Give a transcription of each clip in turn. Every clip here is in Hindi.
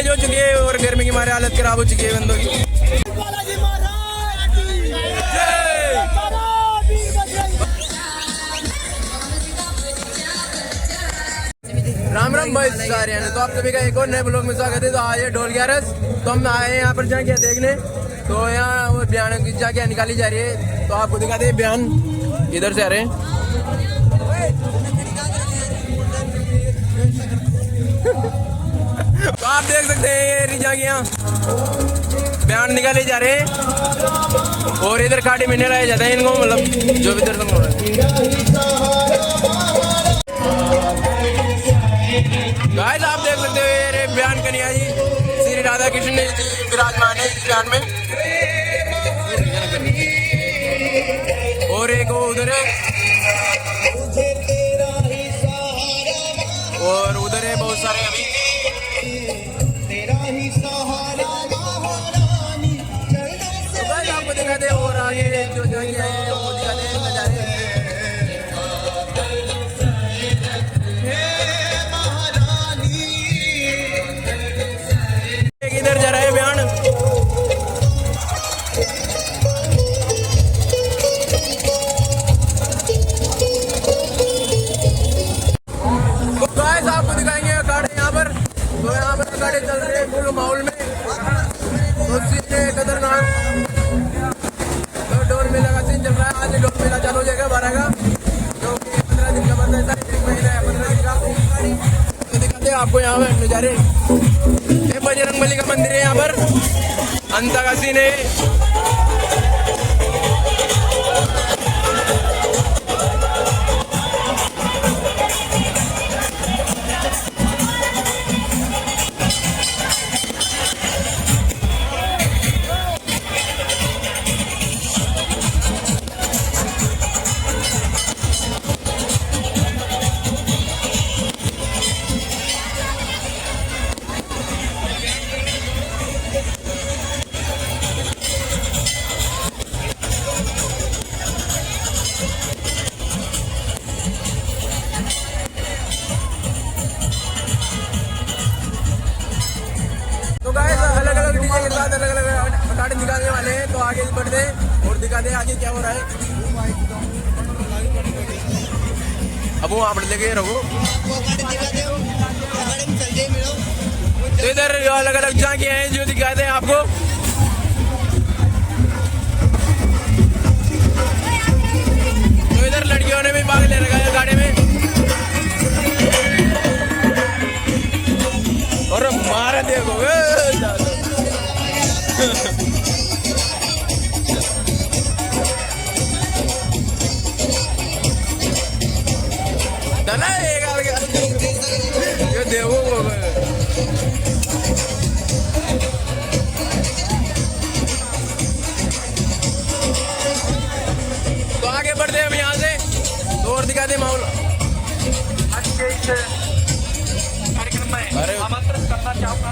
एज हो चुकी है और गर्मी की मारे हालत खराब हो चुकी है बंदों की। राम राम भाई सारे हैं। तो आप सभी का एक और नए ब्लॉग में स्वागत है। तो आज है ढोल 11 तो हम आए हैं यहाँ पर जाके देखने। तो यहाँ वो बयान की जाके निकाली जा रही है। तो आपको दिखाते हैं बयान इधर से आ रहे हैं। तो आप देख सकते हैं रिजा के यहाँ बयान निकाले जा रहे हैं और इधर काटे में लाया जाता है इनको, मतलब जो भी दर्शन हो रहा है। गाइस आप देख सकते हैं बयान कन्हैया जी श्री राधा कृष्ण जी विराजमान है इस बयान में। और एक उधर है और उधर है बहुत सारे अभी। तो गाइस आपको दिखाते हैं और आगे जो जगह है वो दिखाते हैं नजारे। इधर जा रहा है बयान। तो गाइस आपको दिखाएंगे गाड़ी यहाँ पर। तो यहाँ पर गाड़ी चल रही है फुल माहौल में। तो सीन खतरनाक। तो डोर मेला का सीन चल रहा है। आज डोर मेला चालू हो जाएगा 12 का, जो कि 15 दिन का बनता है। एक महीना है 15 दिन का। तो दिखाते हैं आपको यहाँ पर नजारे। बजरंगबली का मंदिर है यहाँ पर। अंता का सीन है। तो गाइस अलग अलग डीजे के साथ अलग अलग गाड़ी निकालने वाले हैं। तो आगे बढ़ते हैं और दिखाते हैं आगे क्या हो रहा है। अब वो वहाँ पर लेके रहो। तो इधर अलग अलग झांकी हैं जो दिखाते हैं आपको। तो इधर लड़कियों ने भी भाग ले रखा है गाड़ी में और मारा देखो। ये देखो तो आगे बढ़ते हैं हम यहाँ से। तो और दिखाते माहौल। अरे आमंत्रित करना चाहूँगा।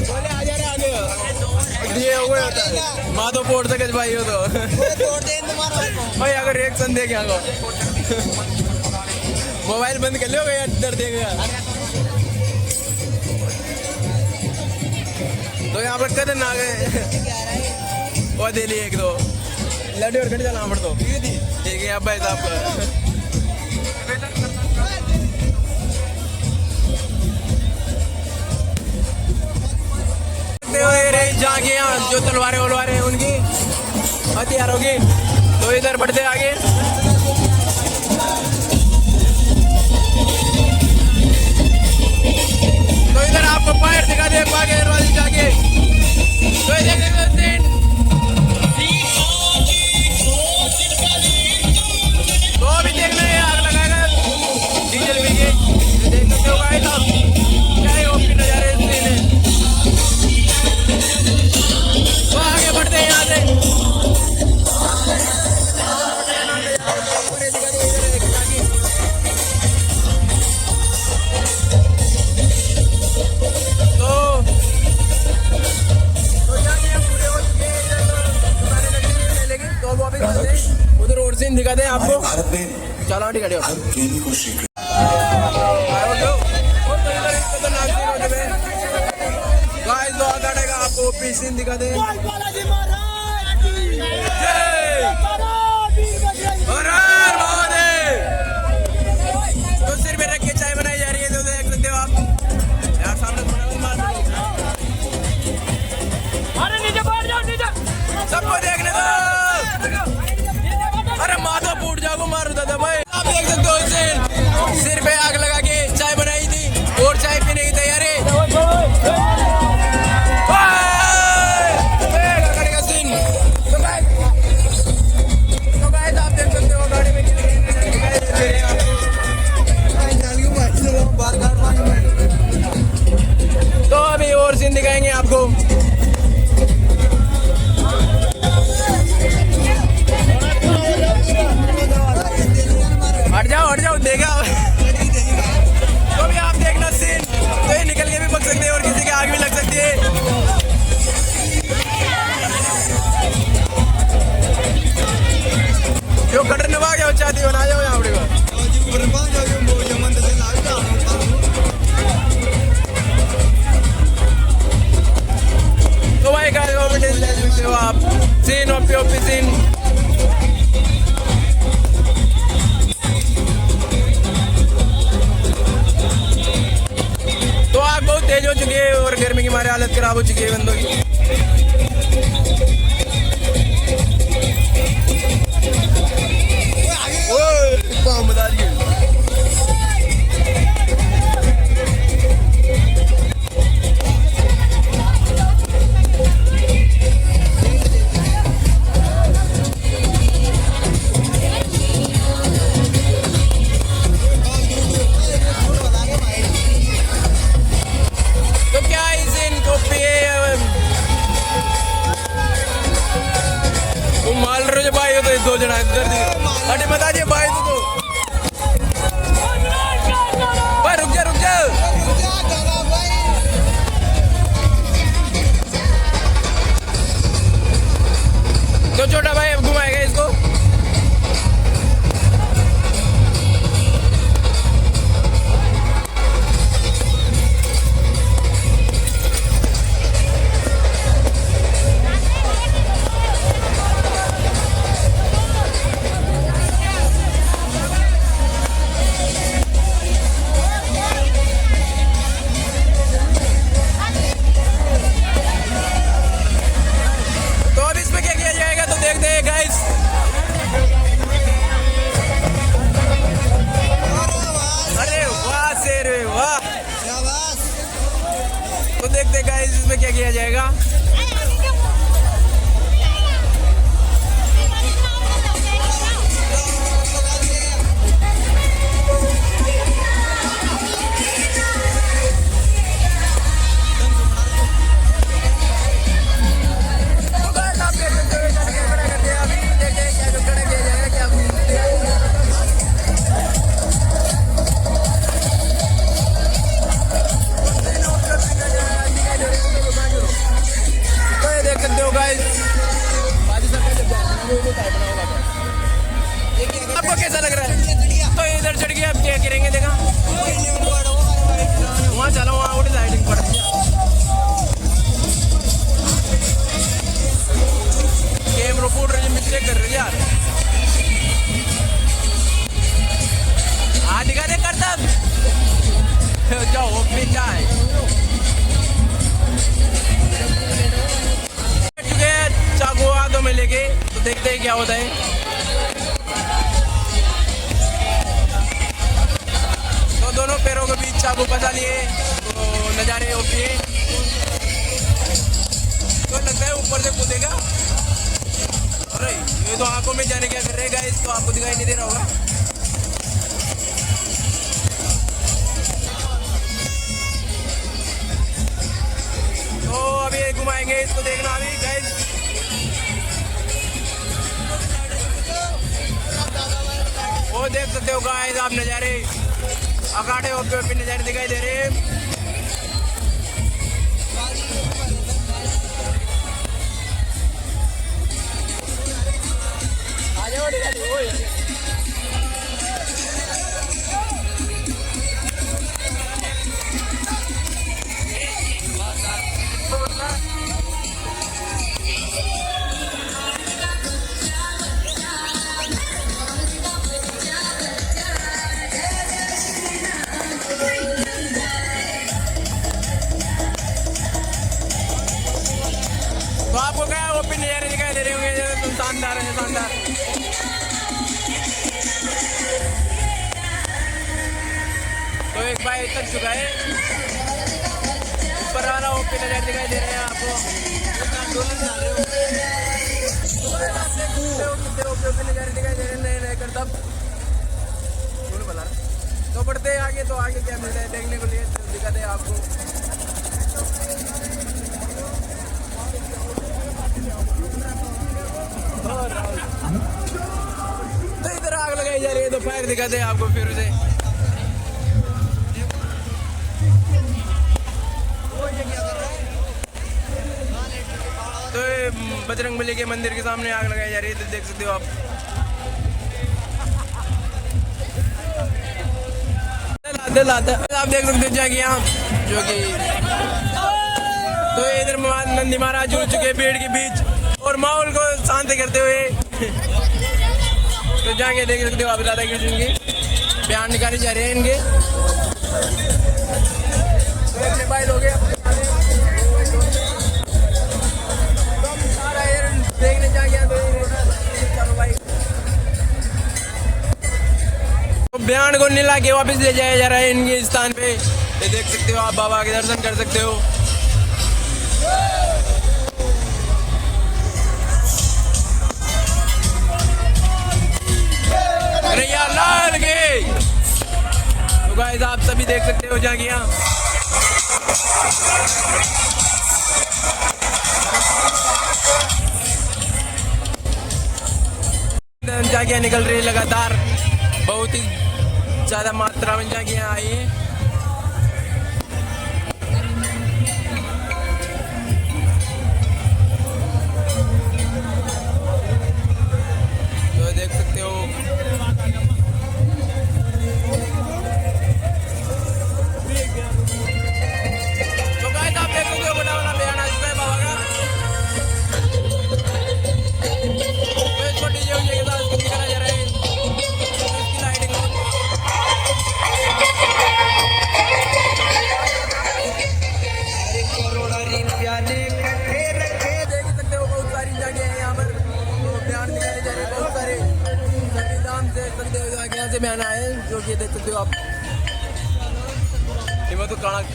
बोले आ जा रहे आगे ये हो गया माधो पोड़ सके भाई हो तो भाई अगर रिएक्शन दे क्या को मोबाइल बंद कर लो यार डर देगा। तो यहाँ पर कदम आ गए वो दे लिए एक दो लड्डू और घट जाना पड़। तो ठीक है अब भाई साहब जाके यहाँ जो तलवारें वलवारें हैं उनकी हथियारों की। तो इधर बढ़ते आगे। तो इधर आपको फायर दिखा दे आगे दरवाजे जाके। तो इधर तो अभी देखना है आग लगाएगा डीजल भी के देख सकते हो गाइस आप क्या है ओपी नजारे सीन। तो आगे बढ़ते हैं यहाँ से। उधर रोड सीन दिखाते हैं आपको। चलो ठीक है। सीन दिखा दे। बालाजी महाराज की जय। हर हर महादेव। तो सिर में रख के चाय बनाई जा रही है, तो देख सकते हो आप यार सामने मार। अरे नीचे बैठ जाओ, नीचे सबको देखने दो। अरे माथा फूट जाओ, मार दादा भाई। आप देख सकते हो इसे सिर पे आग लगा के चाय बनाई थी और चाय पीने की तैयारी। गाड़ी का सीन तो गाइस आप देख सकते हो गाड़ी में तो अभी और सीन दिखाएंगे आपको। हट जाओ देखा। तो अभी आप देखना सीन, तो ये निकल के भी बच सकते हैं और किसी के आग भी लग सकती है। जो कटर नवा क्या चाहती हो ना जाओ यहाँ पे। तो भाई गाइस देख सकते हो आप सीन और पीओपी सीन। तो आग बहुत तेज हो चुकी है और गर्मी की हमारी हालत खराब हो चुकी है बंदों की। दो जना इधर अरे बता दिए भाई तो भाई रुक जा तो छोटा भाई अब घुमाएगा इसको। तो देखते गाइस इसमें क्या किया जाएगा। आपको कैसा लग रहा है? तो इधर चढ़ के आप क्या करेंगे? देखा वहाँ चलो, वहाँ उठ लाइटिंग पड़ कैमरा फूट रही मिस्टेक कर रही यार। हाँ दिखा दे करता जाओ अपनी चाय चाकू हाथों में लेके। तो देखते हैं क्या होता है। तो दोनों पैरों के बीच चाकू फंसा लिए तो नज़ारे होती है। तो लगता है ऊपर से कूदेगा। अरे ये तो आंखों में जाने क्या कर रहेगा, इसको आपको दिखाई नहीं दे रहा होगा। तो अभी घुमाएंगे इसको, देखना अभी गाइस। वो देख सकते हो गाइस आप नज़ारे, अखाड़े और पे नज़ारे दिखाई दे रहे हैं। भाई तक चुका है। ऊपर वाला ओपी नजर दिखाई दे रहे हैं आपको। ओपी नजर दिखाई दे रहे हैं नए नए कर तब बना तो बढ़ते हैं आगे। तो आगे क्या मिलता है देखने को लिए दिखाते हैं आपको। तो इधर आग लगाई जा रही है तो फायर दिखाते हैं आपको फिर से। तो बजरंगबली के मंदिर के सामने आग लगाई जा रही है तो देख सकते हो आप। आप देख सकते हो जाके यहाँ जो कि तो इधर नंदी महाराज जुड़ चुके हैं पेड़ के बीच और माहौल को शांत करते हुए। तो जाके देख सकते हो आप राधा कृष्ण के बयान निकाले जा रहे हैं इनके। तो अपने भाई लोग देखने जाके तो बयान को नीला के वापस ले जाया जा रहा है इनके स्थान पे। ये देख सकते हो आप बाबा के दर्शन कर सकते हो। अरे यार लाल के तो गाइस आप सभी देख सकते हो जाके यहाँ जाके निकल रही है लगातार बहुत ही ज्यादा मात्रा में जाके यहाँ आई है। तो देख सकते हो तो गाइस आप देख सकते हो बड़ा बड़ा बयान आ चुका है बाबा का। तो इसको डीजे के साथ इसको दिखाया जा रहा है। इसकी लाइटिंग देख सकते हो बहुत सारी जगह है यहाँ पर। तो बयान दिखाए जा रहे हैं बहुत सारे सभी दाम से सकते हो जाके यहाँ से बयान आए जो कि देख सकते हो आप। तो कणक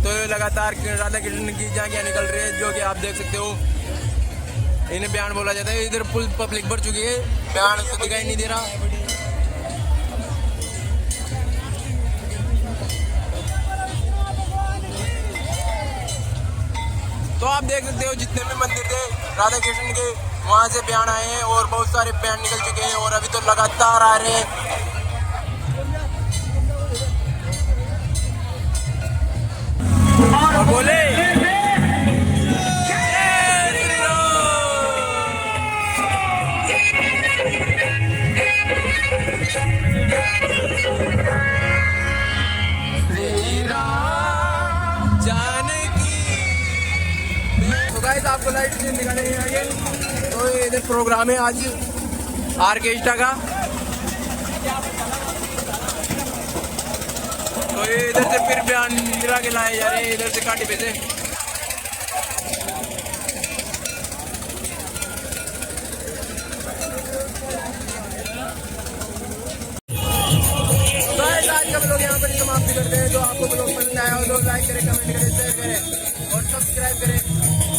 तो लगातार राधा कृष्ण की झांकियाँ निकल रही है जो कि आप देख सकते हो। इन्हें बयान बोला जाता है। इधर फुल पब्लिक भर चुकी है बयान तो दिखाई नहीं दे रहा। तो आप देख सकते हो जितने भी मंदिर थे राधा कृष्ण के वहां से बयान आए हैं और बहुत सारे बयान निकल चुके हैं और अभी तो लगातार आ रहे हैं। और बोले आपको लाइट दिखाने आइए। तो इधर प्रोग्राम है आज आर्केस्ट्रा का। तो ये इधर से फिर बयान मिला के लाए जा रहे हैं इधर से कांटे पे से। तो आज हम लोग यहाँ पर समाप्ति करते हैं। तो आप